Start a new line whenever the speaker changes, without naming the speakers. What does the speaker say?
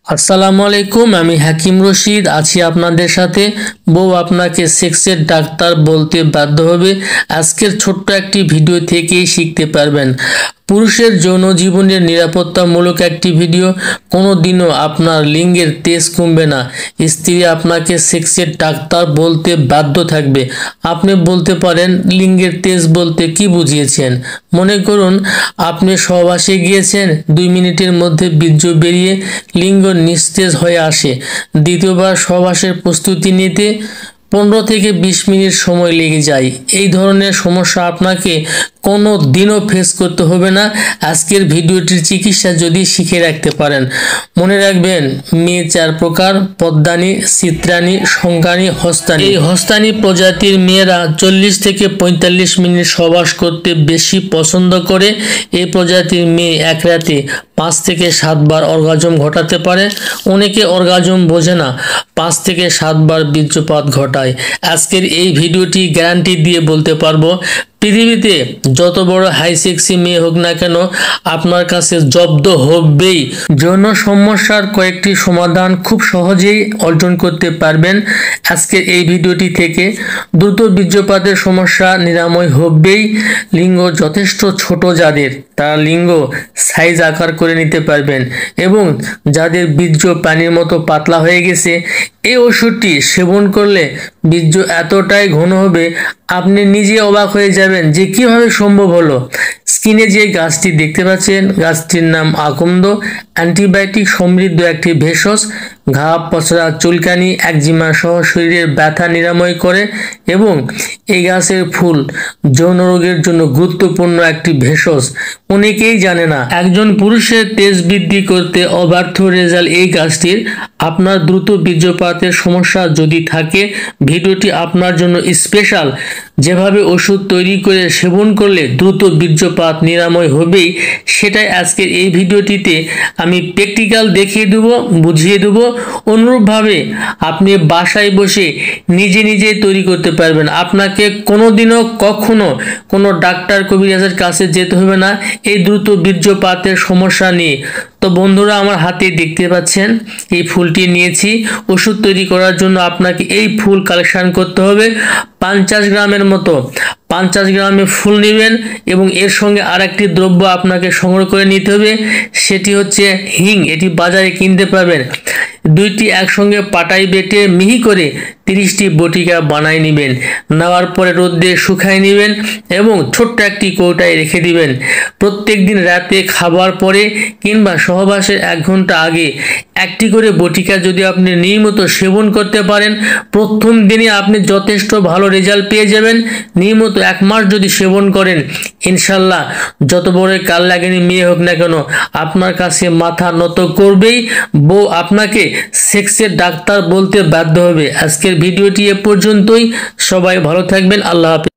আসসালামু আলাইকুম, আমি হাকিম রশিদ আছি আপনাদের সাথে। বউ আপনাকে সেক্সের ডাক্তার বলতে বাধ্য হবে, আজকের ছোট্ট একটি ভিডিও থেকেই শিখতে পারবেন। পুরুষের যৌন জীবনের নিরাপত্তামূলক একটি ভিডিও। কোনো দিনও আপনার লিঙ্গের তেজ কমবে না, স্ত্রী আপনাকে সেক্সের ডাক্তার বলতে বাধ্য থাকবে। আপনি বলতে পারেন, লিঙ্গের তেজ বলতে কি বুঝিয়েছেন? মনে করুন আপনি সহবাসে গিয়েছেন, 2 মিনিটের মধ্যে বীর্য বেরিয়ে লিঙ্গ নিস্তেজ হয়ে আসে। দ্বিতীয়বার সহবাসের প্রস্তুতি নিতে 15 থেকে 20 মিনিট সময় লেগে যায়। এই ধরনের সমস্যা আপনাকে কোনো দিনও ফেস করতে হবে না, আজকের ভিডিওটির চিকিৎসা যদি শিখে রাখতে পারেন। মনে রাখবেন, মেয়ে 4 প্রকার: পদ্মানি, চিত্রানি, শঙ্কানি, হস্তানি। এই হস্তানি প্রজাতির মেয়েরা 40 থেকে 45 মিনিট সহবাস করতে বেশি পছন্দ করে। এই প্রজাতির মেয়ে এক রাতে 5 থেকে 7 বার অর্গাজম ঘটাতে পারে। অনেকে অর্গাজম বোঝে না, 5 থেকে 7 বার বীর্যপাত ঘটায়। আজকের এই ভিডিওটি গ্যারান্টি দিয়ে বলতে পারবো, পৃথিবীতে যত বড় হাই সেক্সি মেয়ে হোক না কেন, আপনার কাছে জব্দ হবেই। যৌন সমস্যার কয়েকটি সমাধান খুব সহজেই অর্জন করতে পারবেন আজকের এই ভিডিওটি থেকে। দ্রুত বীর্যপাতের সমস্যা নিরাময় হবেই। লিঙ্গ যথেষ্ট ছোট যাদের, তারা লিঙ্গ সাইজ আকার করে নিতে পারবেন, এবং যাদের বীর্য পানির মতো পাতলা হয়ে গেছে, এই ওষুধটি সেবন করলে বীর্য এতটাই ঘন হবে, আপনি নিজে অবাক হয়ে যাবেন যে কিভাবে সম্ভব হলো। স্কিনে যে গাছটি দেখতে পাচ্ছেন, গাছটির নাম আকন্দ। অ্যান্টিবায়োটিক সমৃদ্ধ একটি ভেষজ। ঘা, পচড়া, চুলকানি, একজিমা সহ শরীরের ব্যথা নিরাময় করে, এবং এই গাছের ফুল যৌন রোগের জন্য গুরুত্বপূর্ণ একটি ভেষজ, অনেকেই জানে না। একজন পুরুষের তেজ বৃদ্ধি করতে অব্যর্থ রেজাল্ট এই গাছটির। আপনার দ্রুত বীর্যপাতের সমস্যা যদি থাকে, ভিডিওটি আপনার জন্য স্পেশাল। যেভাবে ওষুধ তৈরি করে সেবন করলে দ্রুত বীর্যপাত নিরাময় হবেই, সেটাই আজকের এই ভিডিওটিতে আমি প্র্যাকটিক্যাল দেখিয়ে দেবো, বুঝিয়ে দেবো। অনুরূপভাবে আপনি বাসায় বসে নিজে নিজেই তৈরি করতে পারবেন। আপনাকে কোনোদিনও কখনো কোনো ডাক্তার কবিরাজের কাছে যেতে হবে না এই দ্রুত বীর্যপাতের সমস্যা নিয়ে। তো বন্ধুরা, আমার হাতে দেখতে পাচ্ছেন এই ফুলটি নিয়েছি। ওষুধ তৈরি করার জন্য আপনাকে এই ফুল কালেকশন করতে হবে 50 গ্রামের মতো। 50 গ্রামে ফুল নেবেন, এবং এর সঙ্গে আর একটি দ্রব্য আপনাকে সংগ্রহ করে নিতে হবে, সেটি হচ্ছে হিং। এটি বাজারে কিনতে পাবেন। দুইটি একসঙ্গে পাটায় বেটে মিহি করে 30টি বটিকা বানায় নেবেন। নেওয়ার পরে রোদে শুকায় নেবেন এবং ছোট্ট একটি কৌটায় রেখে দিবেন। প্রত্যেক দিন রাতে খাবার পরে কিংবা সহবাসের 1 ঘন্টা আগে একটি করে বটিকা যদি আপনি নিয়মিত সেবন করতে পারেন, প্রথম দিনে আপনি যথেষ্ট ভালো রেজাল্ট পেয়ে যাবেন। নিয়মিত 1 মাস যদি সেবন করেন, ইনশাল্লাহ যত বড় কাল লাগেনি মেয়ে হোক না কেন, আপনার কাছে মাথা নত করবেই। বউ আপনাকে সেক্সের ডাক্তার বলতে বাধ্য হবে। আজকের ভিডিওটি এ পর্যন্তই। সবাই ভালো থাকবেন। আল্লাহ হাফেজ।